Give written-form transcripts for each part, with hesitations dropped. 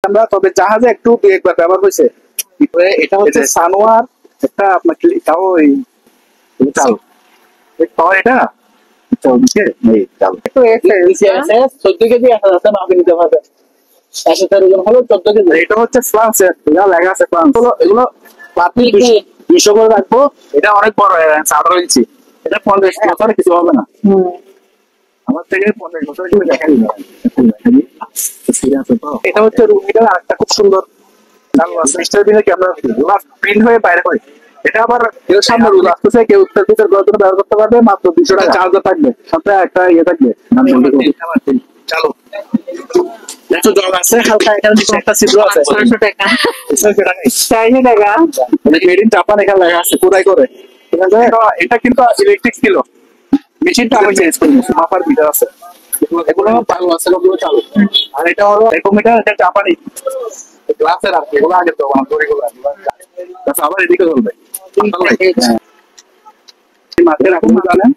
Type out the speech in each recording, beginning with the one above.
আমরা, তবে জাহাজে একটু দুই একবার ব্যবহার হয়েছে। এটা হচ্ছে সানোয়ার একটা আপনার তাও এই চাল পাওয়া, এটা একটু 14 কেজি মাপে নিতে পারবে। এটা হচ্ছে ফ্রান্সের, লেখা আছে ফ্রান্স। এগুলো 200 করে রাখবো। এটা অনেক বড় 18 ইঞ্চি। এটা 50 বছরে কিছু হবে না। আমার থেকে 50 বছর কিন্তু দেখা দিল। এটা হচ্ছে রুমিটার আরেকটা খুব সুন্দর ক্যামেরা প্রিন্ট হয়ে বাইরে হয়। এটা আবার সামনে রোদ আসতেছে, কেউ উত্তর ভিতর ব্যবহার করতে পারবে। মাত্র 200 টাকা চার্জার থাকবে, সাথে একটা ইয়ে থাকবে। চালু একটু জল আছে হালকা, এখানে একটা ছিদ্র আছে। 600 টাকা, 600 টাকা চাইনি টাকা। মেড ইন জাপান এখানে লেখা আছে খোদাই করে। এটা কিন্তু ইলেকট্রিক ছিল, মেশিনটা আমি চেঞ্জ করে দিয়েছি, মাপার ভিতর আছে। এগুলো ভালো আছে, ওগুলো চালু। আর এটা হলো রেকোমিটার, এটা জাপানি গ্লাসের আর কি। এগুলো আগে তো দড়িগুলো আবার এদিকে চলবে। মাঠের আপনি জানেন,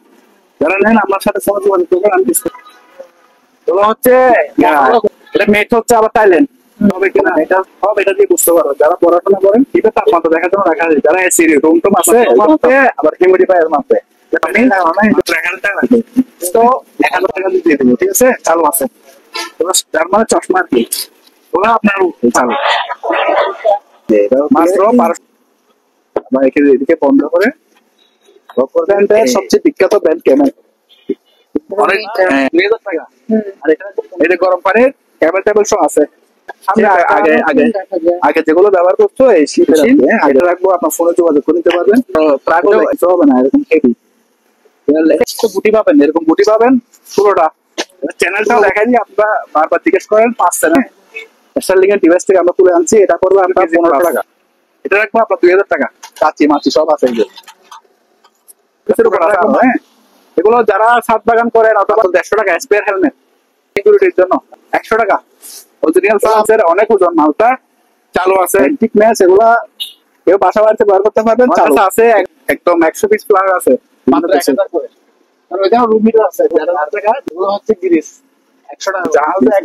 যারা নেন আমার সাথে সহজ এগুলো হচ্ছে এটা মেট হচ্ছে আবার থাইল্যান্ড। তবে কিনা এটা সব এটা দিয়ে বুঝতে পারো যারা পড়াশোনা করেন। এটা তাপমাত্রা দেখার জন্য রাখা যায়। যারা এসির রুম টুম আছে আবার হিউমিডিফায়ার মাপে। তো 1000 টাকা দিয়ে দেবো, ঠিক আছে? চালু আছে যার মানে চশমা আর কি, ওরা আপনার চালু মাত্র 1200। এদিকে বন্ধ করে সবচেয়ে বিখ্যাত ব্র্যান্ড কেমন, অনেক 2000 টাকা। আর এটা গরম পানির ক্যাবেল টেবিল সব আছে। আগে যেগুলো ব্যবহার করছো এই শীতের আগে রাখবো, আপনার ফোনে যোগাযোগ করে নিতে পারবেন। হবে না এরকম হেভি গুটি পাবেন, এরকম গুটি পাবেন পুরোটা। চ্যানেলটাও দেখাই দিই, আপনারা বারবার জিজ্ঞেস করেন। 5 চ্যানেল স্টারলিংকের ডিভাইস থেকে আমরা তুলে আনছি। এটা করবো আপনার 1500 টাকা। এটা রাখবো আপনার 2000 টাকা। কাচি মাছি সব আছে এগুলো যারা ছাদ বাগান করেন অথবা 150 টাকা স্পেয়ার হেলমেট সিকিউরিটির জন্য। 100 টাকা অরিজিনাল ফ্রান্সের, অনেক ওজন মালটা। চালু আছে ঠিক ম্যাচ, এগুলা কেউ বাসা বাড়িতে ব্যবহার করতে পারবেন। চালু আছে একদম 100 পিস প্লাগ আছে মাত্র 1000 করে। আর ওইখানে রুম মিটার আছে 1000 টাকা। এগুলো হচ্ছে গিরিস 100 টাকা।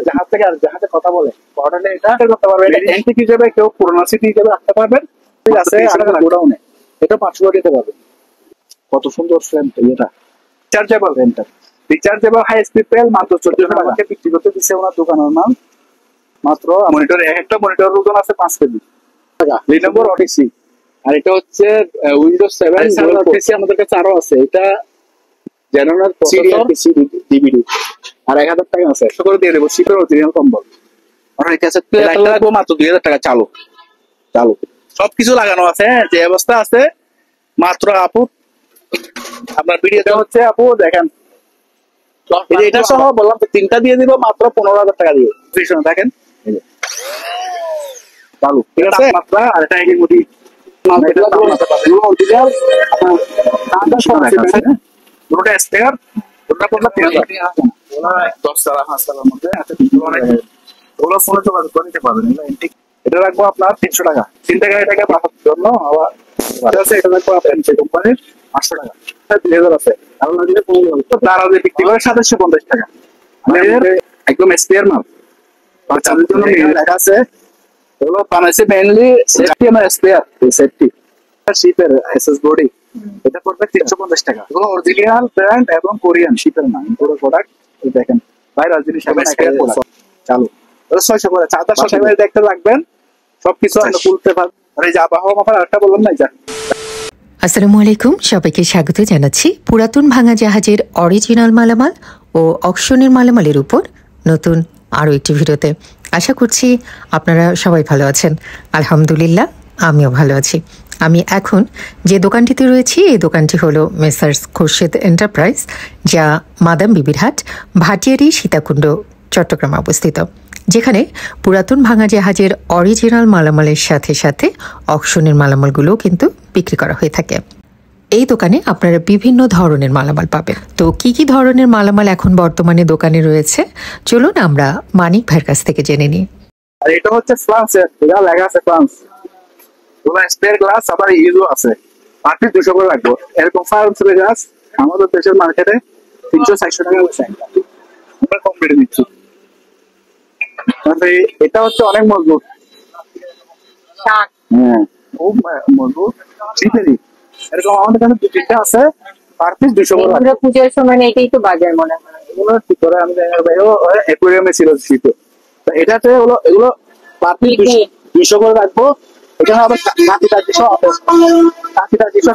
জাহাজ থেকে আর জাহাজে কথা বলে অর্ডারে এটা করতে পারবেন। এন্টিক হিসেবে কেউ পুরোনো সিটি হিসেবে রাখতে পারবেন। ঠিক আছে, গোডাউনে এটা 500 টাকা দিতে পারবেন। কত সুন্দর ফ্রেম এটা, রিচার্জেবল ফ্রেমটা, রিচার্জেবল হাই স্পিড পেল মাত্র 1400 টাকা বিক্রি করতে দিচ্ছে ওনার দোকানের মাল। মাত্র মনিটর, একটা মনিটর ওজন আছে 5 কেজি টাকা। লিনোভো ওডিসি। আর এটা হচ্ছে উইন্ডোজ 7 পিসি আমাদের কাছে আরো আছে। এটা জেনারেল প্রসেসর ডিভিডি আর 1000 টাকা আছে। 100 করে দিয়ে দেবো। শীতের অরিজিনাল কম্বল। আর এটা আছে লাগবো মাত্র 2000 টাকা। চালু চালু সবকিছু লাগানো আছে, যে অবস্থা আছে। মাত্র আপু আপনার ভিডিওতে হচ্ছে আপু দেখেন, এটা সহ বললাম 3টা দিয়ে দিব মাত্র 15,000 টাকা দিয়ে। দেখেন চালু, ঠিক আছে? মাত্রা আর এটা মুটি দুটো স্পেয়ার, দুটো পড়লো 3000। 10 টাকা 5 টাকার মধ্যে আছে। ওগুলো ফোনে যোগাযোগ করে নিতে পারবেন। এটা রাখবো আপনার 300 টাকা। 3 টাকা এটাকে পাঠার জন্য আবার এটা রাখবো আপনার কোম্পানির 500 টাকা। 2000 আছে। আর লাগলে তারা যে বিক্রি করে 750 টাকা। একদম স্পেয়ার মাল। চালের জন্য লেখা আছে। এগুলো বানাইছে মেইনলি সেফটি এবং স্পেয়ার। সেফটি শিপের এসএস বডি, এটা পড়বে 350 টাকা। এগুলো অরিজিনাল ব্র্যান্ড এবং কোরিয়ান শিপের না, পুরো প্রোডাক্ট। দেখেন বাইরে জিনিস চালু 600 করে। চাদর সবাই দেখতে লাগবেন, সবকিছু খুলতে পারবেন। আর এই যে আবহাওয়া মাপার আরেকটা বললাম না, যা। আসসালামু আলাইকুম, সবাইকে স্বাগত জানাচ্ছি পুরাতন ভাঙা জাহাজের অরিজিনাল মালামাল ও অকশনের মালামালের উপর নতুন আরও একটি ভিডিওতে। আশা করছি আপনারা সবাই ভালো আছেন। আলহামদুলিল্লাহ, আমিও ভালো আছি। আমি এখন যে দোকানটিতে রয়েছি, এই দোকানটি হলো মেসার্স খোরশেদ এন্টারপ্রাইজ, যা মাদাম বিবির হাট, ভাটিয়ারি, সীতাকুণ্ড, চট্টগ্রাম অবস্থিত, যেখানে পুরাতন ভাঙা জাহাজের অরিজিনাল মালামালের সাথে সাথে অকশনের মালামালগুলোও কিন্তু বিক্রি করা হয়ে থাকে। এই দোকানে আপনারা বিভিন্ন ধরনের মালামাল পাবেন। তো কি কি ধরনের মালামাল এখন বর্তমানে দোকানে রয়েছে, চলুন আমরা মানিক ভাইয়ের কাছ থেকে জেনে নিই। আর এটা হচ্ছে ফ্রান্সের, এটা লেখা আছে ফ্রান্স। ওরা স্পেয়ার গ্লাস আবার ইউজও আছে। মাত্র 200 করে রাখবো। এরকম ফ্রান্সের গ্লাস আমাদের দেশের মার্কেটে 300-400 টাকা হচ্ছে। আমরা কম রেটে দিচ্ছি। এটা হচ্ছে অনেক মজবুত। শাক হ্যাঁ, খুব মজবুত শীতেরই। এরকম আমাদের কাছে দু তিনটা আছে, পার পিস 200 করে। এগুলো পুজোর সময় এটাই তো বাজার মনে হয়। এগুলো কি করে আমি জানি না ভাই, অ্যাকুয়ারিয়ামে ছিল শীতে। তো এটাতে হলো এগুলো পার পিস 200 করে রাখবো। এখানে আবার কাঁচি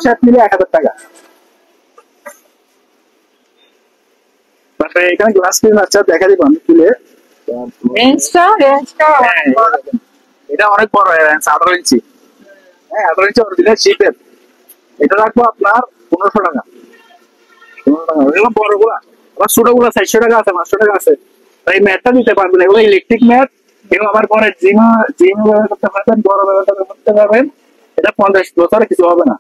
সেট মিলে 1000 টাকা। তারপরে এখানে গ্লাস স্ক্রিন আছে, দেখা দিব আমি তুলে। রেঞ্জটা হ্যাঁ, এটা অনেক বড় রেঞ্জ, 18 ইঞ্চি। হ্যাঁ, 18 ইঞ্চি অরিজিনাল শিপের। এটা রাখবো আপনার 1500 টাকা। 1500 টাকা এগুলো বড় গুলা। আবার ছোট গুলা 400 টাকা আছে, 500 টাকা আছে। তাই ম্যাটটা দিতে পারবেন, এগুলো ইলেকট্রিক ম্যাট। এগুলো আমার পরে জিম ব্যবহার করতে পারবেন, বড় ব্যবহার করতে পারবেন। এটা 50 বছরে কিছু হবে না।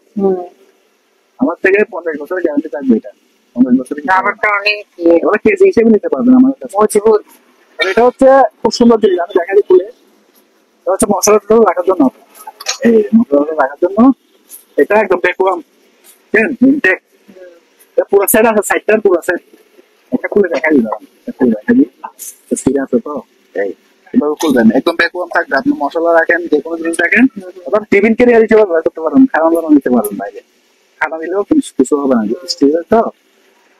আমার থেকে 50 বছরের গ্যারান্টি থাকবে এটা। 50 বছরের খাবারটা অনেক এগুলো কেজি হিসেবে নিতে পারবেন আমার কাছে। মজবুত। আর এটা হচ্ছে খুব সুন্দর জিনিস, আমি দেখা দিই খুলে। এটা হচ্ছে মশলা টশলা রাখার জন্য। এই মশলা রাখার জন্য এটা একদম ভ্যাকুয়াম ইনটেক। এটা পুরো সেট আছে, সাইডটার পুরো সেট। এটা খুলে দেখা দিই, এটা খুলে দেখা দিই। ঠিক আছে তো, এই এভাবে খুলবেন, একদম ভ্যাকুয়াম থাকবে। আপনি মশলা রাখেন, যে কোনো জিনিস রাখেন, আবার টিফিন ক্যারিয়ার হিসেবে ব্যবহার করতে পারবেন, খাওয়া দাওয়া নিতে পারবেন বাইরে। খাওয়া নিলেও কিছু হবে না, ঠিক আছে তো।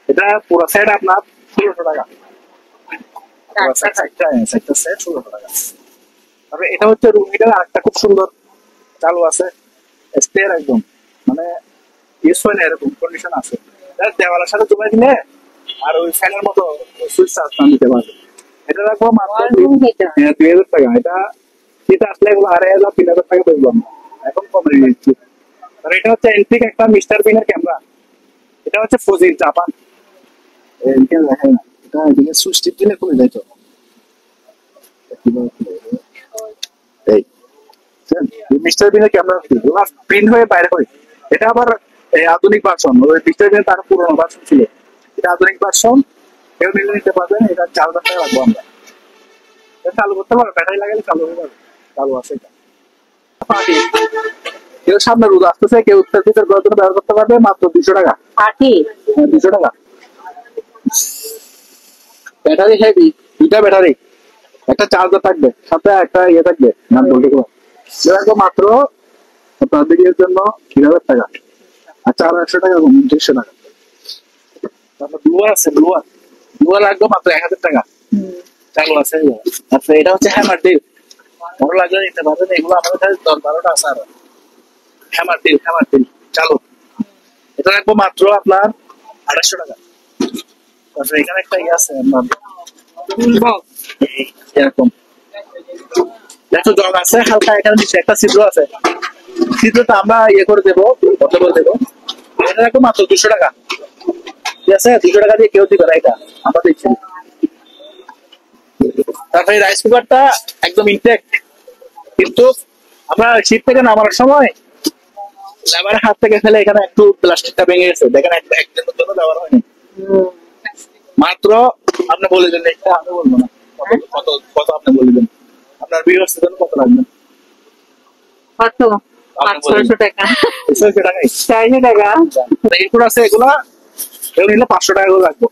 এটা পুরো সেট আপনার 1600 টাকা। এটা হচ্ছে রুম হিটার, আরেকটা খুব সুন্দর চালু আছে, স্পেয়ার একদম, মানে ইউজ হয় না এরকম কন্ডিশন আছে। দেওয়ালের সাথে জমা দিলে আর ওই ফ্যানের মতো সুইচ চার্জ দিতে পারবে। এটা রাখবো মাত্র 2000 টাকা। এটা শীত আসলে এগুলো 2500 3000 টাকা বেচবো আমরা, এখন কমে দিচ্ছি। আর এটা হচ্ছে এন্টিক একটা মিস্টার বিনের ক্যামেরা। এটা হচ্ছে ফুজি জাপান। দেখেন না, এটা এদিকে সুইচ টিপ দিলে খুলে যায় তো। এই মিস্টার বিনের ক্যামেরা প্রিন্ট হয়ে বাইরে হয়। এটা আবার আধুনিক ভার্সন, ওই মিস্টার বিনের তার পুরোনো ভার্সন ছিল। এটা আধুনিক ভার্সন, কেউ নিলে নিতে পারবেন। এটা 4000 টাকা রাখবো আমরা। এটা চালু করতে পারবে, ব্যাটারি লাগালে চালু হয়ে যাবে। চালু আছে এটা। কেউ সামনে রোদ আসতেছে, কেউ উত্তর দিকের জন্য ব্যবহার করতে পারবে, মাত্র 200 টাকা। 200 টাকা। ব্যাটারি হেভি, 2টা ব্যাটারি, একটা চার্জার থাকবে, সাথে একটা ইয়ে থাকবে, নাম বলতে পারবো। মাত্র আপনার ভিডিওর জন্য 3000 টাকা। আর 400 টাকা, 2900 টাকা। তারপর ব্লুয়ার আছে, ব্লুয়ার লাগবে মাত্র 1000 টাকা। চালু আছে। আচ্ছা, এটা হচ্ছে হ্যামার ডিল, ভালো লাগলে নিতে পারবেন। এগুলো আমাদের কাছে 10-12টা আছে। আর হ্যামার ডিল চালু, এটা রাখবো মাত্র আপনার 2800 টাকা। তারপরে এখানে একটা ইয়ে আছে আপনার এরকম দেখো, জগ আছে হালকা, এখানে নিচে একটা ছিদ্র আছে। ছিদ্রটা আমরা ইয়ে করে দেবো, বন্ধ করে দেবো। এটা রাখবো মাত্র 200 টাকা। ঠিক আছে, 200 টাকা দিয়ে কেউ দিবে না, এটা আমরা দিচ্ছি। তারপরে রাইস কুকারটা একদম ইনটেক্ট, কিন্তু আমরা শীত থেকে নামানোর সময় লেবারের হাত থেকে ফেলে এখানে একটু প্লাস্টিকটা ভেঙে গেছে, দেখেন একদিনের জন্য ব্যবহার হয়নি। মাত্র আপনি বলে দেন, এটা আমি বলবো না, কত কত আপনি বলে দেন, আপনার ভিউয়ার্স জন্য কত লাগবে? কত? 500 টাকা। 600 টাকাই, 400 টাকা। এরপর আছে এগুলো নিলে 500 টাকা করে রাখবো।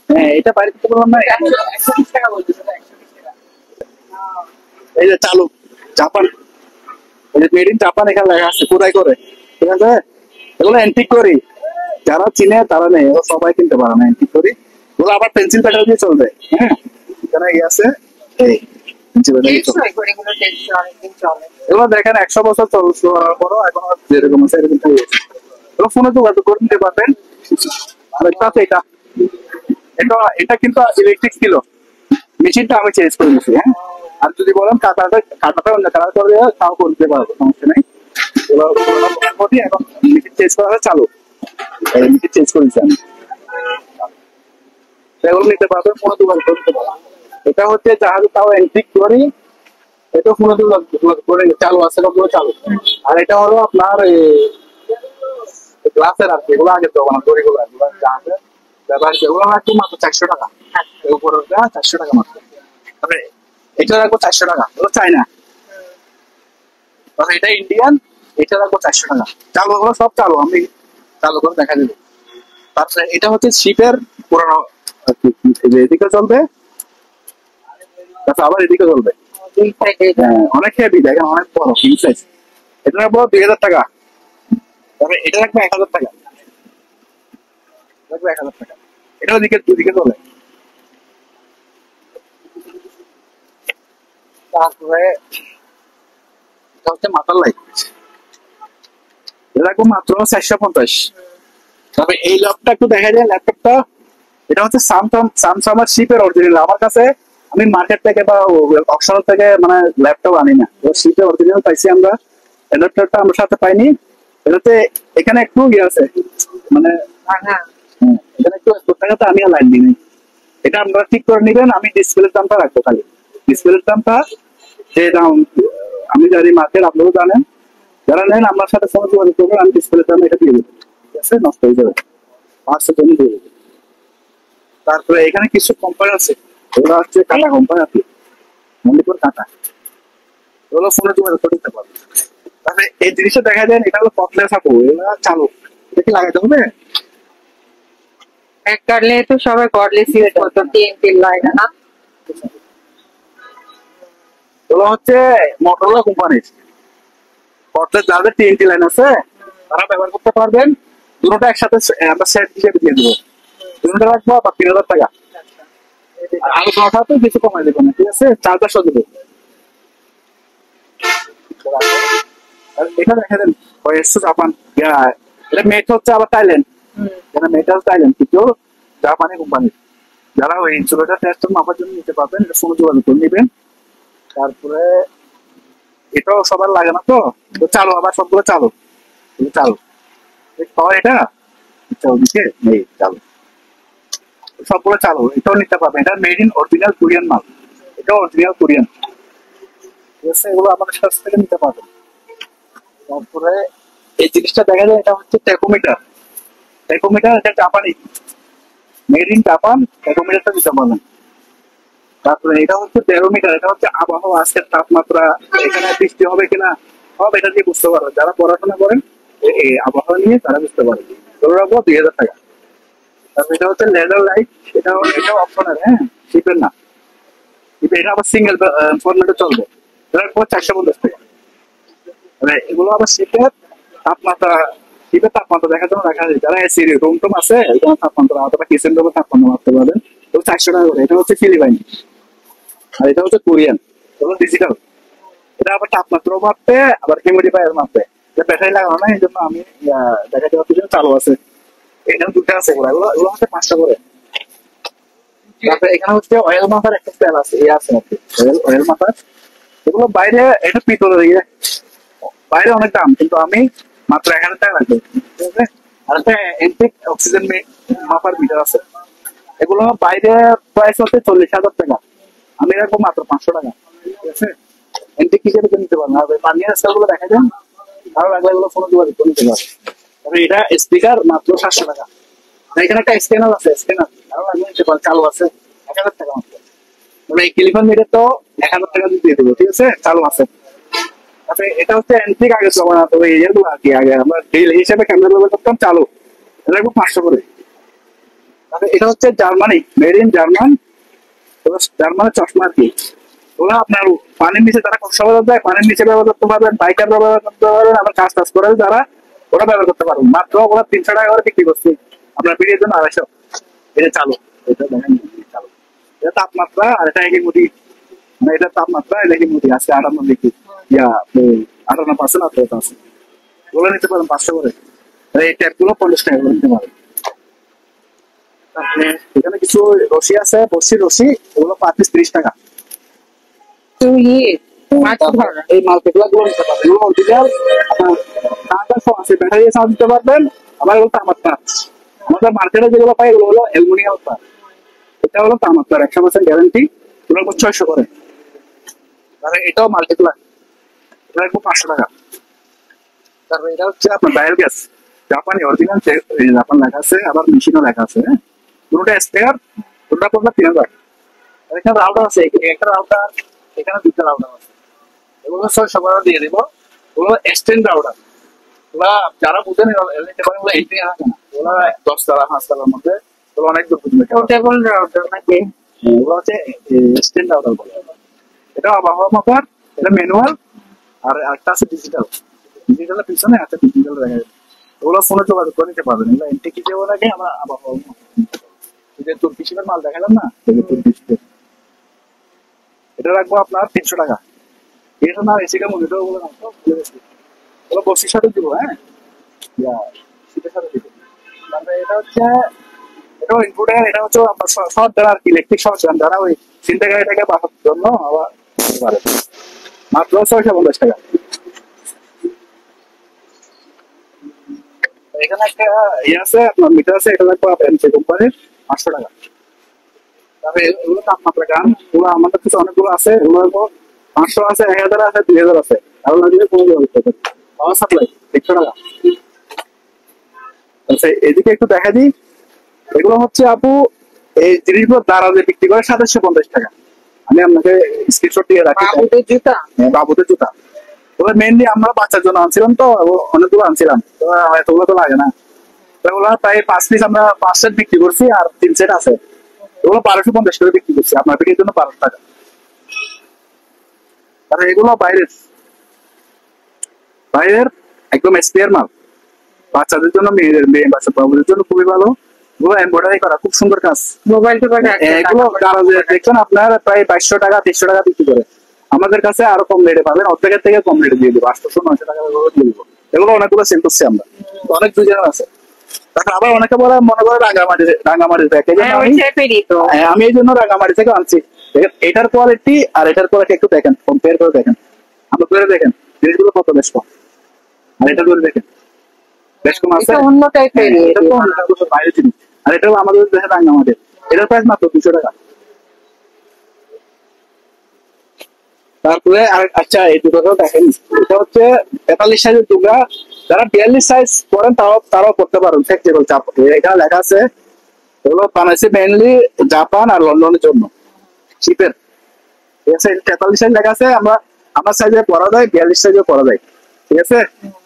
হ্যাঁ, এটা বাড়িতে তো বললাম না, 120 টাকা বলতেছে। এই যে চালু জাপান, এই যে মেড ইন জাপান এখানে লেখা আছে, কোথায় করে। ঠিক আছে, এগুলো অ্যান্টিক করি, যারা চিনে তারা নেই, এগুলো সবাই কিনতে পারে না। অ্যান্টিক করি এগুলো আবার পেন্সিল প্যাটার্ন দিয়ে চলবে। হ্যাঁ, এখানে ইয়ে আছে, এই পেন্সিল এগুলো দেখেন 100 বছর চলার পরও এখন যেরকম আছে এরকম এগুলো ফোনে যোগাযোগ করে নিতে পারবেন। আর একটা আছে এটা, এটা কিন্তু ইলেকট্রিক ছিল, মেশিনটা আমি চেঞ্জ করে দিচ্ছি। হ্যাঁ, আর যদি বলেন কাটাটা অন্য কালার করে তাও করতে পারবো, সমস্যা নেই। এখন মেশিন চেঞ্জ করা চালু, মেশিন চেঞ্জ করে দিচ্ছি আমি, সেগুলো নিতে পারবেন, ফোনে যোগাযোগ করে নিতে পারবেন। এটা হচ্ছে জাহাজে তাও এন্ট্রিক করি, এটা ফোনে যোগাযোগ করে চালু আছে, পুরো চালু। আর এটা হলো আপনার গ্লাসের আর কি, এগুলো আগে তো মানে দড়িগুলো জাহাজে ব্যবহার, এগুলো রাখবো মাত্র 400 টাকা। উপরে 400 টাকা মাত্র। তবে এটা রাখবো 400 টাকা, এগুলো চাইনা। তবে এটা ইন্ডিয়ান, এটা রাখবো 400 টাকা। চালু, এগুলো সব চালু, আমি চালু করে দেখা দেবো। তারপরে এটা হচ্ছে শিপের পুরানো, এদিকে চলবে, তারপর আবার এদিকে চলবে। দুই সাইডে অনেক হেভি, দেখেন অনেক বড় কিং সাইজ। এটা রাখবো 2000 টাকা। তবে এটা রাখবো 1000 টাকা, রাখবো 1000 টাকা। এটা ওদিকে দুদিকে চলে। তারপরে এটা হচ্ছে মাথার লাইট, এটা রাখবো মাত্র 450। তবে এই ল্যাপটপটা একটু দেখা যায়, ল্যাপটপটা এটা হচ্ছে স্যামসাং শিপের অরিজিনাল। আমার কাছে আমি মার্কেট থেকে বা অকশন থেকে মানে ল্যাপটপ আনি না, শিপের অরিজিনাল পাইছি আমরা। ল্যাপটপটা আমার সাথে পাইনি। এটাতে এখানে একটু ইয়ে আছে, মানে ভাঙা। এখানে একটু টাকাতে আমি আর লাইন দিই নাই। এটা আপনারা ঠিক করে নিবেন। আমি ডিসপ্লের দামটা রাখবো খালি, ডিসপ্লের দামটা যে দাম আমি জানি মার্কেট, আপনারাও জানেন। যারা নেন আমার সাথে ফোন যোগাযোগ করবেন, আমি ডিসপ্লের দাম এটা দিয়ে দেবো, ঠিক আছে? নষ্ট হয়ে যাবে, 500 জন্য দিয়ে দেবো। তারপরে এখানে কিছু কোম্পানি আছে, ওগুলো হচ্ছে কাটা কোম্পানি আছে, মন্দিপুর কাটা, ওগুলো ফোনে যোগাযোগ করে দিতে পারবে। তাহলে এই জিনিসটা দেখা যায়, এটা হলো কটলেস আপু, এগুলো চালু, এটা কি লাগাইতে হবে? এক কাটলে তো সবাই কর্ডলেস ইউজ করতো, TNT লাগে না। এগুলো হচ্ছে মোটরোলা কোম্পানির কটলেস, যাদের TNT লাইন আছে তারা ব্যবহার করতে পারবেন। দুটোটা একসাথে আমরা সেট হিসেবে দিয়ে দেবো, দুটোটা রাখবো আবার 3000 টাকা। আলোচনাটা তো কিছু কমাই দেবো না, ঠিক আছে? 400 দেবো। এটা দেখা দেন জাপান, এটা মেট হচ্ছে আবার থাইল্যান্ড, এটা মেটাল থাইল্যান্ড, কিন্তু জাপানি কোম্পানি। যারা ওই ইনসুলেটার টেস্ট মাপার জন্য নিতে পারবেন, এটা ফোনে যোগাযোগ করে নেবেন। তারপরে এটাও সবার লাগে না তো, তো চালু, আবার সবগুলো চালু, চালু পাওয়া এটা ওদিকে নেই, চালু সবগুলো চালু। এটাও নিতে পারবেন, এটা মেড ইন অরিজিনাল কোরিয়ান মাল, এটা অরিজিনাল কোরিয়ান, ঠিক আছে? এগুলো আমাদের কাছ থেকে নিতে পারবেন। তারপরে এই জিনিসটা দেখা যায়, এটা হচ্ছে টেকোমিটার। টেকোমিটার এটা জাপানি, মেড ইন জাপান, টেকোমিটারটা দিতে পারবেন। তারপরে এটা হচ্ছে ব্যারোমিটার, এটা হচ্ছে আবহাওয়া, আজকের তাপমাত্রা, এখানে বৃষ্টি হবে কিনা সব এটা দিয়ে বুঝতে পারবেন। যারা পড়াশোনা করেন এই আবহাওয়া নিয়ে তারা বুঝতে পারবেন। ধরে রাখবো 2000 টাকা। তারপরে এটা হচ্ছে লেজার লাইট, এটাও অপশনাল, হ্যাঁ, শিপের না, এটা আবার সিঙ্গেল ফরম্যাটে চলবে, এটা রাখবো 450 টাকা। মানে এগুলো আবার শীতের তাপমাত্রা, শীতের তাপমাত্রা দেখার জন্য রাখা যায়। যারা এসি রুম টুম আছে, এখানে তাপমাত্রা অথবা কিচেন রুমে তাপমাত্রা মাপতে পারবেন। 400 টাকা করে। এটা হচ্ছে ফিলিপাইন, আর এটা হচ্ছে কোরিয়ান, এগুলো ডিজিটাল। এটা আবার তাপমাত্রাও মাপবে, আবার হিউমিডিফায়ার মাপবে। এটা ব্যাটারি লাগানো না, এই জন্য আমি দেখা যাচ্ছে চালু আছে। এখানে দুটো আছে, এগুলো হচ্ছে 5টা করে। তারপরে এখানে হচ্ছে অয়েল মাথার একটা তেল আছে, এই আছে আর কি, অয়েল মাথার। এগুলো বাইরে এটা পিতলের ইয়ে, বাইরে অনেক দাম, কিন্তু আমি মাত্র 1000 টাকা রাখবো, ঠিক আছে? আর একটা এন্টিক অক্সিজেন মাপার মিটার আছে, এগুলো বাইরে প্রাইস হচ্ছে 40,000 টাকা, আমি রাখবো মাত্র 500 টাকা, ঠিক আছে? এন্টিক হিসেবে নিতে পারেন। আর পানিয়ার সেলগুলো দেখা যায়, ভালো লাগলে এগুলো ফোনে যোগাযোগ করে নিতে পারে। তবে এটা স্পিকার মাত্র 700 টাকা। এখানে একটা স্ক্যানার আছে, স্ক্যানার ভালো লাগলে নিতে পারে, চালু আছে, 1000 টাকা মাত্র। তবে এই টেলিফোন মিটার তো 1000 টাকা দিয়ে দেবো, ঠিক আছে? চালু আছে। তারপরে এটা হচ্ছে অ্যান্টিক আগে জমানা, তবে এগুলো আর কি আগে আমরা ডিল হিসেবে ক্যামেরা ব্যবহার করতাম, চালু, এটা একটু 500 করে। তারপরে এটা হচ্ছে জার্মানি, মেড ইন জার্মান, জার্মানের চশমা আর কি। ওরা আপনার পানির নিচে যারা কষ্ট দেয়, পানির নিচে ব্যবহার করতে পারবেন, বাইকার ব্যবহার করতে পারবেন, আবার কাজ টাজ করে যারা ওরা ব্যবহার করতে পারবেন। মাত্র ওরা 300 টাকা করে বিক্রি করছে, আপনার পিড়ির জন্য 250। এটা চালু, এটা দেখেন চালু। এটা তাপমাত্রা, আর এটা একই মুটি, মানে এটা তাপমাত্রা, এটা একই মুটি আছে 58 ডিগ্রি, ইয়া 58% আর্দ্রতা আছে। ওগুলো নিতে পারেন 500 করে। এই ট্যাপ গুলো 50 টাকা করে নিতে পারেন। তারপরে এখানে কিছু রশি আছে, রশি, ওগুলো পার পিস 30 টাকা। এই মার্কেটগুলো গুলো নিতে পারবেন, এগুলো অরিজিনাল, আছে, ব্যাটারি চার্জ দিতে পারবেন। আবার এগুলো তাপমাত্রা, আমাদের মার্কেটে যেগুলো পাই এগুলো হলো অ্যালুমিনিয়াম তার, এটা হলো তাপমাত্রা 100% গ্যারান্টি, এগুলো 600 করে। তাহলে এটাও মাল্টিপ্লাই, এটা রাখবো 500 টাকা। তারপরে এটা হচ্ছে আপনার ডায়াল গ্যাস, জাপানি অরিজিনাল, জাপান লেখা আছে, আবার মেশিনও লেখা আছে, হ্যাঁ, দুটোটা স্পেয়ার, দুটোটা পড়লো 3000। এখানে রাউটার আছে, একটা রাউটার, এখানে দুটো রাউটার আছে, এগুলো 600 করে দিয়ে দিব। ওগুলো এক্সটেন্ড রাউটার, ওগুলা যারা বুঝেন নিতে পারেন, ওগুলো এন্ট্রি আসে না, ওগুলো 10 টাকা 5 টাকার মধ্যে, ওগুলো অনেক দূর পর্যন্ত। পোর্টেবল রাউটার নাকি? ওগুলো হচ্ছে এক্সটেন্ড রাউটার বলে। এটা আবহাওয়া মাপার, এটা ম্যানুয়াল, আর একটা আছে ডিজিটাল। ডিজিটালের পিছনে একটা ডিজিটাল দেখা যাবে, ওগুলো ফোনে যোগাযোগ করে নিতে পারবেন। এগুলো এন্টি কি দেওয়ার আগে আমরা আবহাওয়া মাপা নিতে পারবো। এই যে তুর্কি শিপের মাল দেখালাম না, এই যে তুর্কি শিপের, এটা রাখবো আপনার 300 টাকা। এটা না এসে কেমন, এটা ওগুলো না তো ভুলে গেছি। ওগুলো বসির সাথে দিব, হ্যাঁ, শীতের সাথে দিব। তারপরে এটা হচ্ছে, এটাও ইনক্লুডেড, এটা হচ্ছে আপনার শর্ট যারা আর কি ইলেকট্রিক শর্ট যারা ওই চিন্তা গাড়িটাকে বাঁচার জন্য আবার দিতে পারে। মাত্র 650 টাকা। এখানে একটা ইয়ে আছে, আপনার মিটার আছে, এটা লাগবে এমসি কোম্পানির 500 টাকা। তারপরে এগুলো তাপমাত্রা গান, এগুলো আমাদের কাছে অনেকগুলো আছে, এগুলো 500 আছে, 1000 আছে, 2000 আছে। তাহলে লাগলে কোনো পাওয়ার সাপ্লাই 100 টাকা। আচ্ছা এদিকে একটু দেখা দিই, এগুলো হচ্ছে আপু এই জিনিসগুলো দারাজে বিক্রি করে 2750 টাকা। আমি আপনাকে স্ক্রিনশট দিয়ে রাখি। বাবুদের জুতা, হ্যাঁ, বাবুদের জুতা। ওগুলো মেনলি আমরা বাচ্চার জন্য আনছিলাম, তো অনেকগুলো আনছিলাম, তো এতগুলো তো লাগে না। ওগুলো প্রায় 5 পিস আমরা 5 সেট বিক্রি করছি, আর 3 সেট আছে, ওগুলো 1250 করে বিক্রি করছি আপনার পেটের জন্য 1200 টাকা। আর এগুলো বাইরের বাইরের একদম স্পেয়ার মাল, বাচ্চাদের জন্য, মেয়ে বাচ্চা বাবুদের জন্য খুবই ভালো। এগুলো এমব্রয়ডারি করা, খুব সুন্দর কাজ। মোবাইল টোবাইল এগুলো গারাজে দেখছেন আপনার প্রায় 2200 টাকা 300 টাকা বিক্রি করে, আমাদের কাছে আরো কম রেটে পাবেন, অর্ধেকের থেকে কম রেটে দিয়ে দেবো, 800-900 টাকা দিয়ে দেবো। এগুলো অনেকগুলো সেল করছি আমরা, অনেক ডিজাইন আছে। তারপর আবার অনেকে বলে মনে করে রাঙ্গামাটি থেকে, আমি এই জন্য রাঙ্গামাটি থেকে আনছি। দেখেন এটার কোয়ালিটি আর এটার কোয়ালিটি একটু দেখেন, কম্পেয়ার করে দেখেন, আমরা করে দেখেন জিনিসগুলো কত বেশ কম, আর এটা করে দেখেন বেশ কম আছে। অন্য টাইপের, এটা তো বাইরের জিনিস, আর এটাও আমাদের দেশে রাঙ্গামাটির, এটার প্রাইস মাত্র 200 টাকা। তারপরে আচ্ছা এই দুটোটাও দেখেন, এটা হচ্ছে 43 সাইজের টুকরা, যারা 42 সাইজ করেন তারাও করতে পারেন, ফ্লেক্সিবল চাপ। এখানে লেখা আছে এগুলো বানাইছে মেইনলি জাপান আর লন্ডনের জন্য, শিপের। ঠিক আছে, 43 সাইজ লেখা আছে, আমার সাইজে পরা যায়, 42 সাইজে পরা যায়। ঠিক আছে,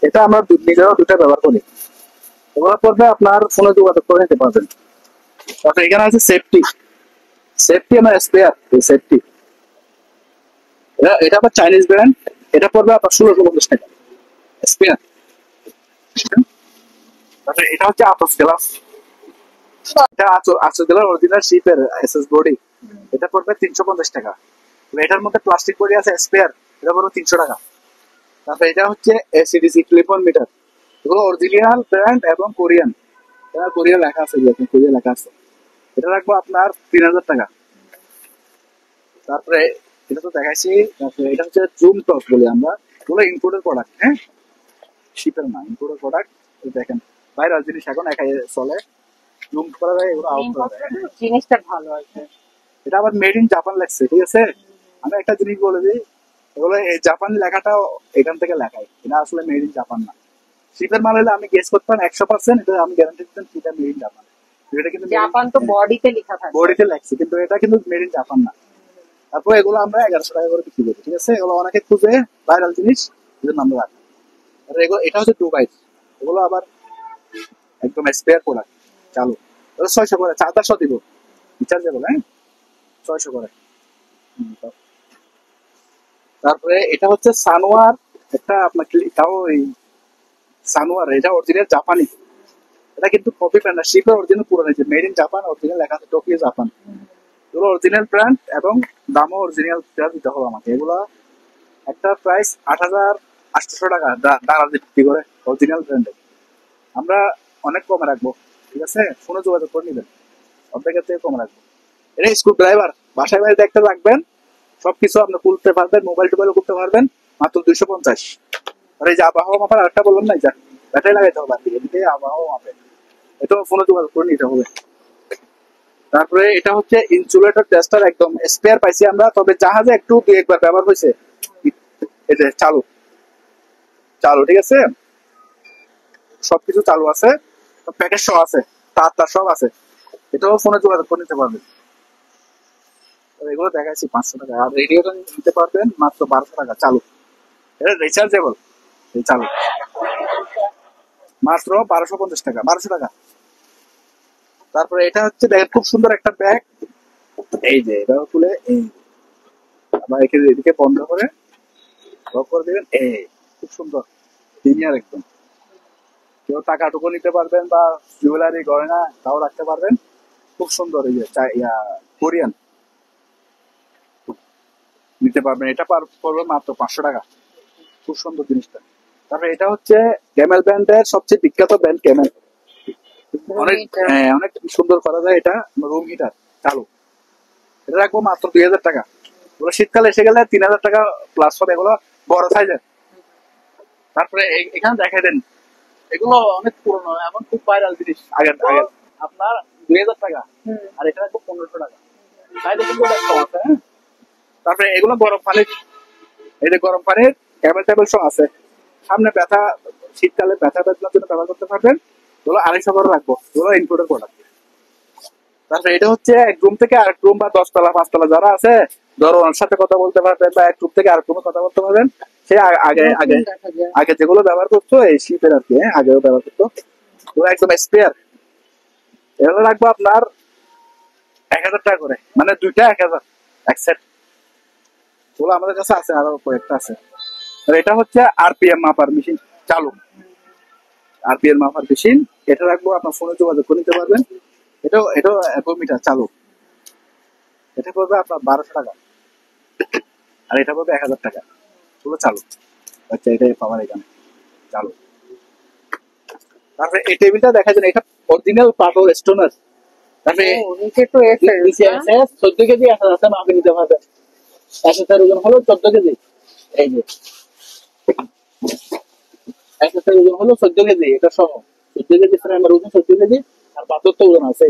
এটা আমরা নিজেরাও দুটো ব্যবহার করি। ব্যবহার করবে আপনার ফোনে যোগাযোগ করে নিতে পারবেন। তারপরে এখানে আছে সেফটি আমার স্পেয়ার, সেফটি, এটা আবার চাইনিজ ব্র্যান্ড, এটা পড়বে আপনার 1650 টাকা স্পেয়ার। তারপরে এটা হচ্ছে আতস গ্লাস, এটা আতস গ্লাস অরিজিনাল শিপের এসএস বডি, এটা পড়বে 350 টাকা। এটার মধ্যে প্লাস্টিক বডি আছে স্পেয়ার, এটা পড়বে 300 টাকা। তারপরে এটা হচ্ছে এসিডিসি ক্লিপ অন মিটার, এগুলো অরিজিনাল ব্র্যান্ড এবং কোরিয়ান, এটা কোরিয়া লেখা আছে, কোরিয়া লেখা আছে। এটা রাখবো আপনার 3000 টাকা। তারপরে এটা তো দেখাইছি, তারপরে এটা হচ্ছে জুম টপ বলি আমরা, এগুলো ইম্পোর্টের প্রোডাক্ট, হ্যাঁ, শিপের না, ইম্পোর্টের প্রোডাক্ট। দেখেন বাইরের জিনিস এখন একাই চলে, জুম করা যায়, এগুলো আউট করা যায়। জিনিসটা ভালো আছে। এটা আবার মেড ইন জাপান লাগছে, ঠিক আছে। আমি একটা জিনিস বলে দিই, এগুলো এই জাপান লেখাটাও এখান থেকে লেখাই, এটা আসলে মেড ইন জাপান না। শিপের মাল হলে আমি গেস করতাম 100%, এটা আমি গ্যারান্টি দিতাম সেটা মেড ইন জাপান। এটা কিন্তু জাপান তো বডিতে লেখা থাকে, বডিতে লাগছে, কিন্তু এটা কিন্তু মেড ইন জাপান না। তারপর এগুলো আমরা 1100 টাকা করে বিক্রি করি, ঠিক আছে। এগুলো অনেকে খুঁজে ভাইরাল জিনিস, এদের নাম রাখি। আর এগুলো এটা হচ্ছে 2 বাইট, এগুলো আবার একদম স্পেয়ার প্রোডাক্ট, চালু। 600 করে, 400 দিব, রিচার্জেবল, হ্যাঁ, 600 করে। তারপরে এটা হচ্ছে সানোয়ার, একটা আপনার তাও এই সানোয়ার, এটা অরিজিনাল জাপানি, এটা কিন্তু কপি প্যান্ট না, শিপের অরিজিনাল পুরো যে মেড ইন জাপান, অরিজিনাল লেখা আছে টোকিও জাপান। এগুলো অরিজিনাল ব্র্যান্ড এবং দামও অরিজিনাল দিতে হবে আমাকে। এগুলো একটা প্রাইস 8800 টাকা, দারাজে বিক্রি করে, অরিজিনাল ব্র্যান্ডের। আমরা অনেক কমে রাখবো, ঠিক আছে, ফোনে যোগাযোগ করে নেবেন, অর্ধেকের থেকে কমে রাখবো। এটা স্ক্রু ড্রাইভার, বাসায় বাড়িতে একটা রাখবেন, সবকিছু আপনি খুলতে পারবেন, মোবাইল টোবাইল করতে পারবেন, মাত্র 250। আর এই যে আবহাওয়া মাপার আরেকটা বললাম না, যা ব্যাটারি লাগাইতে হবে, এদিকে আবহাওয়া মাপে, এটাও ফোনে যোগাযোগ করে নিতে হবে। তারপরে এটা হচ্ছে ইনসুলেটর টেস্টার, একদম স্পেয়ার পাইছি আমরা, তবে জাহাজে একটু 2-1 বার ব্যবহার হয়েছে। এই যে চালু, ঠিক আছে, সবকিছু চালু আছে, প্যাকেজ সব আছে, তার সব আছে, এটাও ফোনে যোগাযোগ করে নিতে পারবেন। এগুলো দেখাচ্ছি 500 টাকা। আর রেডিওটা নিতে পারবেন মাত্র 1200 টাকা, চালু, এটা রিচার্জেবল, চালু, মাত্র 1250 টাকা, 1200 টাকা। তারপরে এটা হচ্ছে দেখেন খুব সুন্দর একটা ব্যাগ, এই যে এটা খুলে এই আবার এদিকে বন্ধ করে লক করে দিবেন। খুব সুন্দর প্রিমিয়ার একদম। কেউ টাকাটুকু নিতে পারবেন বা জুয়েলারি গয়না তাও রাখতে পারবেন। খুব সুন্দর এই যে কোরিয়ান নিতে পারবেন। এটা পড়বে মাত্র 500 টাকা। খুব সুন্দর জিনিসটা। তারপরে এটা হচ্ছে ক্যামেল ব্র্যান্ডের সবচেয়ে বিখ্যাত ব্র্যান্ড ক্যামেল। অনেক সুন্দর করা যায়। এটা রুম হিটার চালু। এটা রাখবো মাত্র 2000 টাকা। এগুলো শীতকালে এসে গেলে 3000 টাকা প্লাস হবে। এগুলো বড় সাইজের। তারপরে এখানে দেখাই দেন, এগুলো অনেক পুরনো, এখন খুব ভাইরাল জিনিস। আগের আপনার 2000 টাকা, আর এটা রাখবো 1500 টাকা। সাইজে কিন্তু কম আছে। হ্যাঁ, তারপরে এগুলো গরম পানির, এই যে গরম পানির ক্যামেল ট্যাবেল সহ আছে। সামনে ব্যথা, শীতকালে ব্যথা বেদনার জন্য ব্যবহার করতে পারবেন। এগুলো 250 করে রাখবো। এগুলো ইনপুটের প্রোডাক্ট। তারপরে এটা হচ্ছে এক রুম থেকে আরেক রুম বা 10 তলা 5 তলা যারা আছে, ধরো ওর সাথে কথা বলতে পারবেন বা এক রুম থেকে আরেক রুমে কথা বলতে পারবেন। সে আগে আগে আগে যেগুলো ব্যবহার করতো এই শীতের আর কি, আগেও ব্যবহার করতো, ওগুলো একদম স্পেয়ার। এগুলো রাখবো আপনার 1000 টাকা করে, মানে দুইটা 1000 এক সেট। ওগুলো আমাদের কাছে আছে, আরো কয়েকটা আছে। আর এটা হচ্ছে আরপিএম মাপার মেশিন চালু। আরপিএম মাপার মেশিন এটা রাখবো, আপনার ফোনে যোগাযোগ করে নিতে পারবেন। এটা মিটার চালু। এটা পড়বে আপনার 1200 টাকা, আর এটা পড়বে 1000 টাকা। পুরো চালু। আচ্ছা, এটাই পাওয়ার এখানে চালু। তারপরে এই টেবিলটা দেখা যায়, এটা অরিজিনাল পাথর স্টোনার। তারপরে নিচে তো এসএস 14 কেজি 1000 মাপে নিতে পারবে। এসএসের ওজন হলো 14 কেজি। এই যে এসএসের ওজন হলো 14 কেজি, এটা সহ 14 কেজি ফ্রেমের ওজন 14 কেজি, আর পাথর তো ওজন আছে।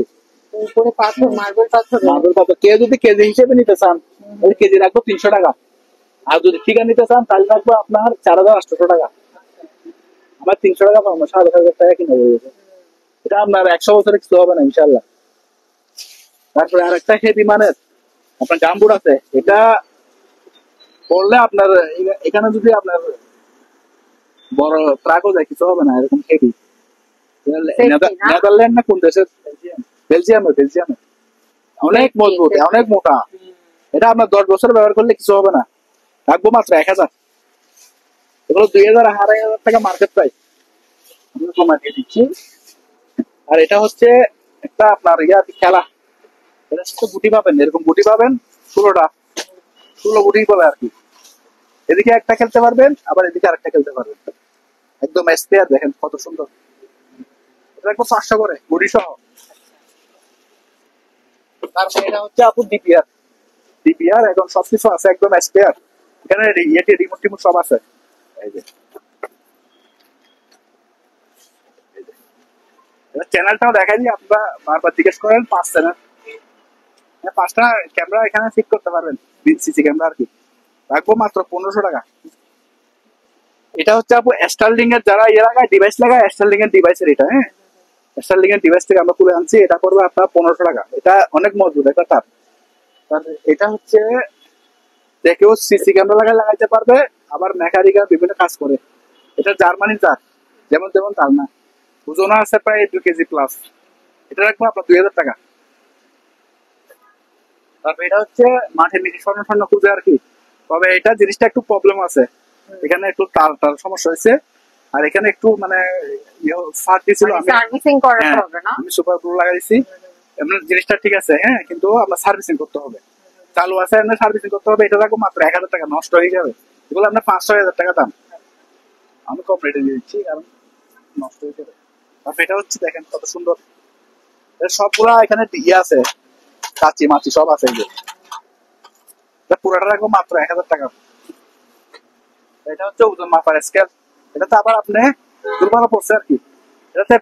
উপরে পাথর, মার্বেল পাথর। মার্বেল পাথর কেউ যদি কেজি হিসেবে নিতে চান, তাহলে কেজি রাখবো 300 টাকা। আর যদি ঠিকা নিতে চান তাহলে রাখবো আপনার 4800 টাকা। আমার 300 টাকা পাবো, 7,000 টাকা কিনে বলেছে। এটা আপনার 100 বছরে কিছু হবে না ইনশাল্লাহ। তারপরে আরেকটা হেভি মানের আপনার গামবুট আছে। এটা পড়লে আপনার এখানে যদি আপনার বড় ট্রাকও যায় কিছু হবে না, এরকম হেভি। নেদারল্যান্ড না কোন দেশের? বেলজিয়ামের। অনেক মজবুত, অনেক মোটা। এটা আপনার 10 বছর ব্যবহার করলে কিছু হবে না। রাখবো মাত্র 1000। এগুলো 2000 2500 টাকা মার্কেট প্রাইস, আমি কমাই দিয়ে দিচ্ছি। আর এটা হচ্ছে একটা আপনার খেলা, এটা হচ্ছে গুটি পাবেন, এরকম গুটি পাবেন 16 গুটি পাবে আর কি। এদিকে একটা খেলতে পারবেন, আবার এদিকে আরেকটা খেলতে পারবেন। একদম স্পেয়ার, দেখেন কত সুন্দর। এটা একদম 500 করে গুটি সহ। তারপরে এটা হচ্ছে আপু ডিপিআর এখন সবকিছু আছে, একদম স্পেয়ার। এখানে রিমোট টিমোট সব আছে। এই যে চ্যানেলটাও দেখাই দিই, আপনারা বারবার জিজ্ঞেস করেন। 5 চ্যানেল, 5টা ক্যামেরা এখানে ফিট করতে পারবেন, সিসি ক্যামেরা আর কি। রাখবো মাত্র 1500 টাকা। এটা হচ্ছে আপু স্টারলিং এর, যারা লাগায় ডিভাইস লাগায়, স্টারলিং এর ডিভাইসের এটা। হ্যাঁ, স্টারলিং এর ডিভাইস থেকে আমরা তুলে আনছি। এটা করবে আপনার 1500 টাকা। এটা অনেক মজবুত, এটা তার। এটা হচ্ছে যে কেউ সিসি ক্যামেরা লাগাইতে পারবে, আবার মেকানিক্যাল বিভিন্ন কাজ করে। এটা জার্মানির জার, যেমন তেমন তার না। ওজন আছে প্রায় 2 কেজি প্লাস। এটা রাখবো আপনার 2000 টাকা। তারপর এটা হচ্ছে মাঠের নিচে স্বর্ণ খুঁজে আর কি। তবে এটা জিনিসটা একটু প্রবলেম আছে, এখানে একটু তার সমস্যা হয়েছে। আর এখানে একটু মানে ফাট দিছিল, সার্ভিসিং করাতে হবে না? আমি সুপার গ্লু লাগাইছি। এমনি জিনিসটা ঠিক আছে, হ্যাঁ, কিন্তু আপনার সার্ভিসিং করতে হবে। চালু আছে, আপনার সার্ভিসিং করতে হবে। এটা রাখবো মাত্র 1000 টাকা, নষ্ট হয়ে যাবে। এগুলো আপনার 5-6 হাজার টাকা দাম। আমি কম রেটে দিয়ে দিচ্ছি, কারণ নষ্ট হয়ে যাবে। তারপর এটা হচ্ছে দেখেন কত সুন্দর। সবগুলা এখানে আছে, কাচি মাছি সব আছে। পুরোটা রাখবো মাত্র 1000 টাকা। এটা হচ্ছে ওজন মাপার স্কেল। এটাতে আবার আপনি দুর্বল পড়ছে আর কি। এটাতে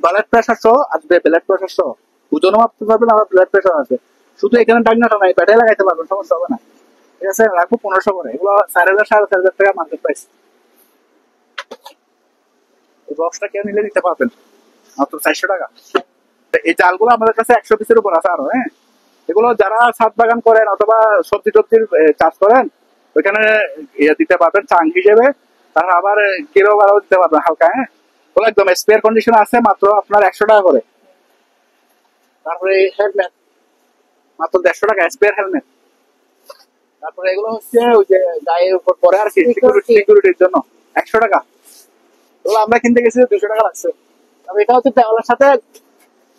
ব্লাড প্রেশার সহ আসবে, ব্লাড প্রেশার সহ ওজনও মাপতে পারবেন, আবার ব্লাড প্রেশার আছে। শুধু এখানে ডাকনাটা নাই, পেটে লাগাইতে পারবেন, সমস্যা হবে না। ঠিক আছে, রাখবো 1500 করে। এগুলো 4000 4500 টাকা মার্কেট প্রাইস। এই বক্সটা কেউ নিলে নিতে পারবেন মাত্র 400 টাকা। এই জালগুলো আমাদের কাছে 100 পিসের উপর আছে আরো। হ্যাঁ, এগুলো যারা ছাদ বাগান করেন অথবা সবজি টবজির চাষ করেন, ওইখানে দিতে পারবেন চাং হিসেবে। তারা আবার কিলো বারো দিতে পারবেন হালকা। হ্যাঁ, ওগুলো একদম স্পেয়ার কন্ডিশন আছে, মাত্র আপনার 100 টাকা করে। তারপরে হেলমেট মাত্র 150 টাকা, স্পেয়ার হেলমেট। তারপরে এগুলো হচ্ছে ওই যে গায়ের উপর পরে আর কি সিকিউরিটির জন্য 100 টাকা। এগুলো আমরা কিনতে গেছি 200 টাকা লাগছে। তবে এটা হচ্ছে দেওয়ালের সাথে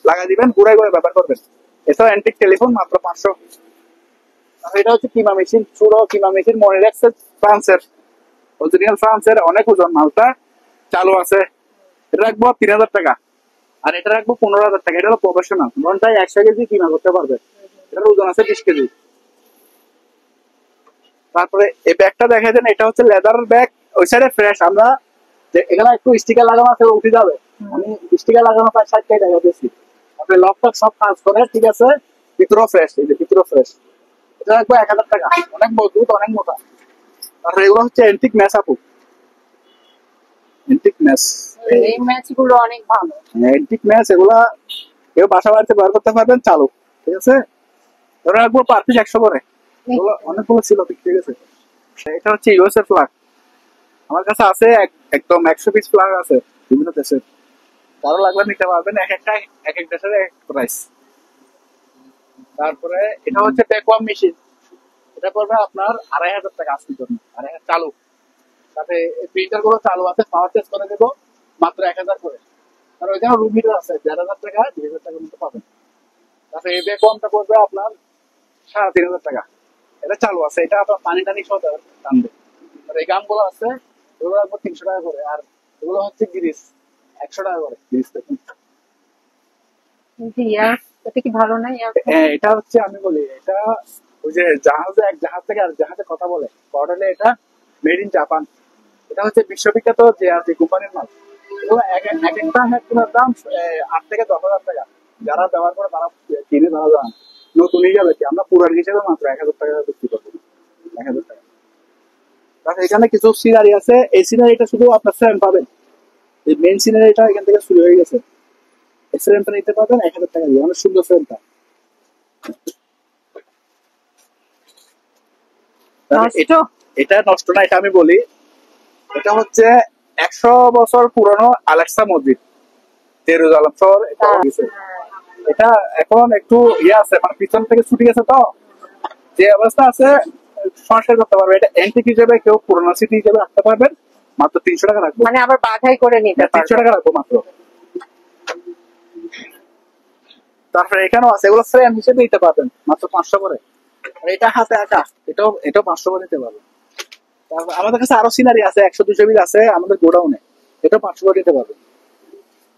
লাগাই দিবেন, ঘুরাই ঘুরে ব্যবহার করবেন। এছাড়াও অ্যান্টিক টেলিফোন মাত্র 500। এটা হচ্ছে কিমা মেশিন, চুড়ো কিমা মেশিন, মনিরেক্সের ফ্রান্সের, অরিজিনাল ফ্রান্সের, অনেক ওজন মালটা, চালু আছে। এটা রাখবো 3000 টাকা। আর এটা রাখবো 15,000 টাকা। এটা হলো প্রফেশনাল, ঘন্টায় 100 কেজি কিমা করতে পারবে। এটার ওজন আছে 20 কেজি। তারপরে এই ব্যাগটা দেখা দেন, এটা হচ্ছে লেদার ব্যাগ, ওই সাইডে ফ্রেশ। আমরা এখানে একটু স্টিকার লাগানো আছে, উঠে যাবে। আমি স্টিকার লাগানো প্রায় 60 টাকা দিয়েছি। আপনি লকটক সব কাজ করে, ঠিক আছে, ভিতরেও ফ্রেশ, এই যে ভিতরেও ফ্রেশ। এটা রাখবো 1000 টাকা। অনেক মজবুত, অনেক মোটা। তারপরে এগুলো হচ্ছে এন্টিক ম্যাচ আপু, এন্টিক ম্যাচ। এই ম্যাচ গুলো অনেক ভালো। এন্টিক ম্যাচ এগুলা কেউ বাসা বাড়িতে ব্যবহার করতে পারবেন, চালু, ঠিক আছে। ধরে রাখবো পার পিস 100 করে। এগুলো অনেকগুলো ছিল, ঠিক আছে। এটা হচ্ছে ইউএস এর ফ্ল্যাগ, আমার কাছে আছে একদম 100 পিস ফ্ল্যাগ আছে বিভিন্ন দেশের। কারো লাগবে নিতে পারবেন, এক একটা এক এক দেশের এক প্রাইস। তারপরে এটা হচ্ছে ব্যাকওয়াম মেশিন, এটা পড়বে আপনার 2500 টাকা আজকের জন্য, 2500 চালু। তাতে প্রিন্টার গুলো চালু আছে, পাওয়ার টেস্ট করে দেবো মাত্র 1000 করে। আর ওইখানে রুম হিটার আছে 1500 টাকা, 2000 টাকা মতো পাবেন। তারপরে এই ব্যাকওয়ামটা পড়বে আপনার 3500 টাকা। এটা চালু আছে, এটা আপনার পানি টানি সহ টানবে। আর এই গামগুলো আছে, এগুলো রাখবো 300 টাকা করে। আর এগুলো হচ্ছে গ্রিস, 100 টাকা করে গ্রিস। দেখুন এটা কি ভালো না? হ্যাঁ, এটা হচ্ছে আমি বলি, এটা ওই যে জাহাজে, এক জাহাজ থেকে আর জাহাজে কথা বলে মডেলে, এটা মেড ইন জাপান। এটা হচ্ছে বিশ্ববিখ্যাত যে আর কোম্পানির মাল। এগুলো এক একটা হেডফোনের দাম 8 থেকে 10,000 টাকা। যারা ব্যবহার করে তারা কিনে, তারা জান নতুন হিসাবে কি, আমরা পুরান হিসেবে মাত্র 1000 টাকা বিক্রি করবো, 1000 টাকা। তারপর এখানে কিছু সিনারি আছে, এই সিনারিটা শুধু আপনার ফ্রেম পাবেন, এই মেন সিনারিটা এখান থেকে শুরু হয়ে গেছে। এই ফ্রেমটা নিতে পারবেন 1000 টাকা দিয়ে, অনেক সুন্দর ফ্রেমটা। এটা নষ্ট না, এটা আমি বলি, এটা হচ্ছে 100 বছর পুরনো আলেক্সা মসজিদ, জেরুজালেম শহর। এটা এখন একটু ইয়ে আছে, মানে পিছন থেকে ছুটি গেছে, তো যে অবস্থা আছে সংস্কার করতে পারবে। এটা অ্যান্টিক হিসেবে কেউ পুরোনো স্মৃতি হিসেবে রাখতে পারবেন, মাত্র 300 টাকা রাখবো। মানে আবার বাধাই করে নিতে 300 টাকা রাখবো মাত্র। তারপরে এখানেও আছে, এগুলো ফ্রেম হিসেবে নিতে পারবেন মাত্র 500 করে। আর এটা হাতে আঁকা, এটাও 500 করে নিতে পারবেন। তারপর আমাদের কাছে আরো সিনারি আছে, 100-200 পিস আছে আমাদের গোডাউনে, এটাও 500 করে নিতে পারবেন।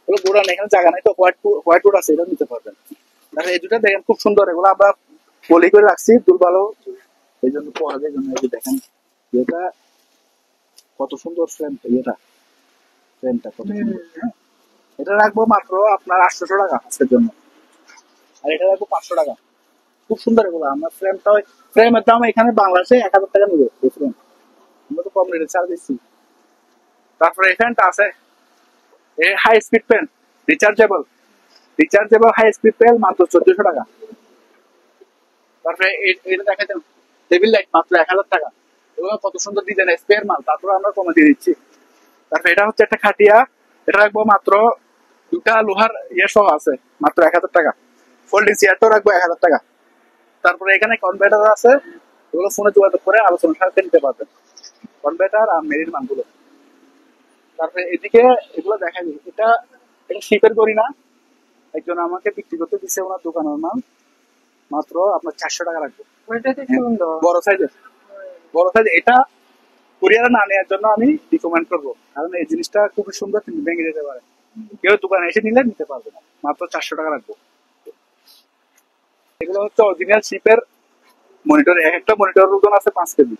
এগুলো গোডাউনে, এখানে জায়গা নাই তো, হোয়াইট বোর্ড আছে, এটা নিতে পারবেন। তাহলে এই দুটা দেখেন খুব সুন্দর, এগুলো আমরা পলি করে রাখছি, দুল ভালো এই জন্য পড়ার জন্য। এই যে দেখেন এটা কত সুন্দর ফ্রেম, ফ্রেমটা কত সুন্দর। এটা রাখবো মাত্র আপনার 800 টাকা আজকের জন্য। আর এটা রাখবো 500 টাকা। খুব সুন্দর এগুলো। আমরা ফ্রেমের দাম এখানে বাংলাদেশে 1000 টাকা নেবে এই ফ্রেম, আমরা তো কম রেটে ছাড় দিচ্ছি। তারপরে এই ফ্যানটা আছে, high speed fan, rechargeable high speed fan, মাত্র 1400 টাকা। তারপরে এটা দেখা যান টেবিল লাইট, মাত্র 1000 টাকা। এগুলো কত সুন্দর ডিজাইন, স্পেয়ার মাল, তারপরে আমরা কমে দিয়ে দিচ্ছি। তারপরে এটা হচ্ছে একটা খাটিয়া, এটা রাখবো মাত্র, দুটা লোহার ইয়ে সহ আছে, মাত্র 1000 টাকা। ফোল্ডিং চেয়ারটাও রাখবো 1000 টাকা। তারপরে এখানে কনভার্টার আছে, এগুলো ফোনে যোগাযোগ করে আলোচনা সাথে নিতে পারবেন, কনভার্টার আর মেরিন মালগুলো। তারপরে এদিকে এগুলো দেখা যায়, এটা শিপের করি না, একজন আমাকে বিক্রি করতে দিচ্ছে ওনার দোকানের মাল, মাত্র আপনার 400 টাকা রাখবো। বড় সাইজ, এটা কুরিয়ারে না নেওয়ার জন্য আমি রিকমেন্ড করবো, কারণ এই জিনিসটা খুবই সুন্দর, কিন্তু ভেঙে যেতে পারে। কেউ দোকানে এসে নিলে নিতে পারবে না, মাত্র 400 টাকা রাখবো। এগুলো হচ্ছে অরিজিনাল শিপের মনিটর, এক একটা মনিটর ওজন আছে 5 কেজি।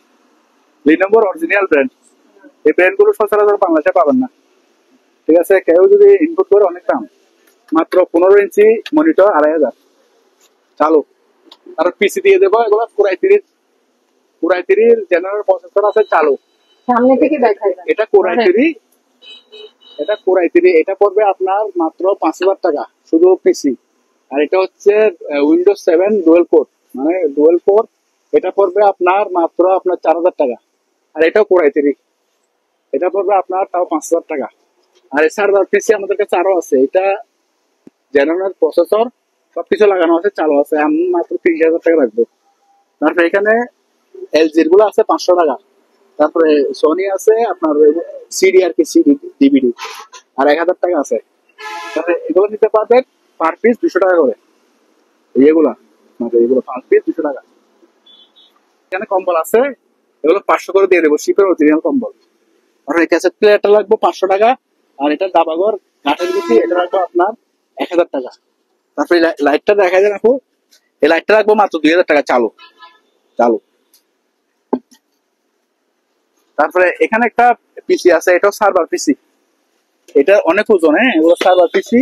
লিনোভোর অরিজিনাল ব্র্যান্ড, এই ব্র্যান্ড গুলো সচরাচর বাংলাদেশে পাবেন না, ঠিক আছে। কেউ যদি ইনপুট করে অনেক দাম, মাত্র 15 ইঞ্চি মনিটর 2500 চালু। আর পিসি দিয়ে দেবো, এগুলো কোরাই 3 জেনারেল প্রসেসর আছে, চালু। সামনে থেকে দেখাই এটা কোরাই 3, এটা পড়বে আপনার মাত্র 5000 টাকা শুধু পিসি। আর এটা হচ্ছে উইন্ডোজ 7 ডুয়েল কোর, মানে ডুয়েল কোর, এটা পড়বে আপনার মাত্র 4000 টাকা। আর এটাও কোরাই 3, এটা পড়বে আপনার তাও 5000 টাকা। আর এছাড়া পিসি আমাদের কাছে আরো আছে, এটা জেনারেল প্রসেসর সবকিছু লাগানো আছে, চালু আছে, আমি মাত্র 30,000 টাকা রাখবো। তারপরে এখানে এলজির গুলো আছে 500 টাকা। তারপরে সোনি আছে আপনার সিডি আর কি, সিডি ডিভিডি আর 1000 টাকা আছে। তাহলে এগুলো নিতে পারবেন পার পিস 200 টাকা করে। এগুলা মানে এগুলো পার পিস 200 টাকা। এখানে কম্বল আছে, এগুলো 500 করে দিয়ে দেবো, শিপের অরিজিনাল কম্বল। আর এই ক্যাসেট প্লেয়ারটা লাগবে 500 টাকা, আর এটা দাবাগর কাঠের গুটি এটা রাখবো আপনার 1000 টাকা। তারপরে লাইটটা দেখা যায় আপু, এই লাইটটা রাখবো মাত্র 2000 টাকা চালু চালু। তারপরে এখানে একটা পিসি আছে, এটাও সার্ভার পিসি, এটা অনেক ওজন। হ্যাঁ, এগুলো সার্ভার পিসি,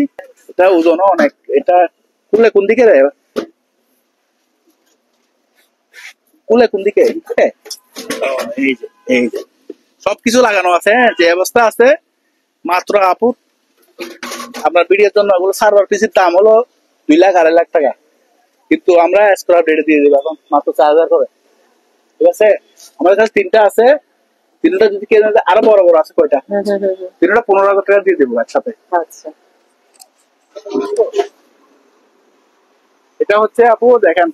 এটা ওজনও অনেক। এটা খুলে কোন দিকে রে, খুলে কোন দিকে? এই যে সবকিছু লাগানো আছে, যে অবস্থা আছে। মাত্র আপু আপনার ভিডিওর জন্য এগুলো সার্ভার পিসির দাম হলো 2 লাখ 2.5 লাখ টাকা, কিন্তু আমরা স্ক্র্যাপ রেটে দিয়ে দেবো এখন মাত্র 4000 করে। ঠিক আছে, আমাদের কাছে 3টা আছে, 3টা যদি কেনা যায় আরো বড় বড় আছে। কয়টা? 3টা 15,000 টাকা দিয়ে দেবো একসাথে। আচ্ছা, এটা হচ্ছে আপু দেখেন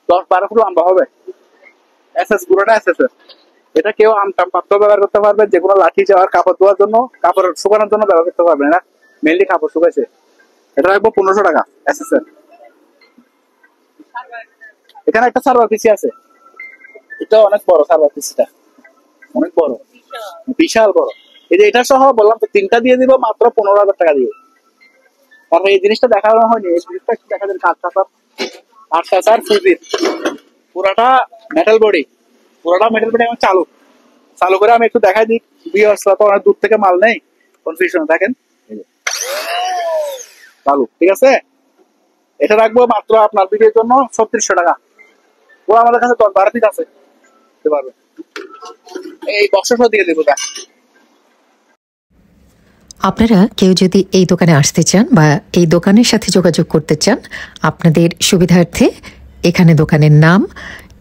10-12 ফুট লম্বা হবে, এসএস পুরোটা এসএস। এটা কেউ আমটাম পাত্র ব্যবহার করতে পারবে, যে কোনো লাঠি যাওয়ার কাপড় ধোয়ার জন্য, কাপড় শুকানোর জন্য ব্যবহার করতে পারবে না, মেনলি কাপড় শুকাইছে। এটা রাখবো 1500 টাকা এসএস এর। এখানে একটা সার্ভার পিসি আছে, এটা অনেক বড় সার্ভার পিসিটা, অনেক বড়, বিশাল বড়। এই যে এটা সহ বললাম তো 3টা দিয়ে দিব মাত্র 15,000 টাকা দিয়ে। তারপর এই জিনিসটা দেখানো হয়নি, এই জিনিসটা একটু দেখা যায়। কাঠটা ফুজির পুরাটা মেটাল বডি, পুরাটা মেটাল বডি। এখন চালু চালু করে আমি একটু দেখাই দিই, ভিউয়ার্সরা তো অনেক দূর থেকে মাল নেই, কনফিউশন। দেখেন চালু, ঠিক আছে। এটা রাখবো মাত্র আপনার ভিডিওর জন্য 3600 টাকা। পুরো আমাদের কাছে 10-12 পিস আছে, দিতে পারবে। এই বক্সটা দিয়ে দেবো। আপনারা কেউ যদি এই দোকানে আসতে চান বা এই দোকানের সাথে যোগাযোগ করতে চান, আপনাদের সুবিধার্থে এখানে দোকানের নাম,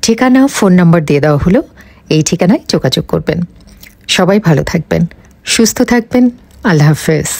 ঠিকানা, ফোন নাম্বার দিয়ে দেওয়া হলো। এই ঠিকানায় যোগাযোগ করবেন। সবাই ভালো থাকবেন, সুস্থ থাকবেন। আল্লাহ হাফেজ।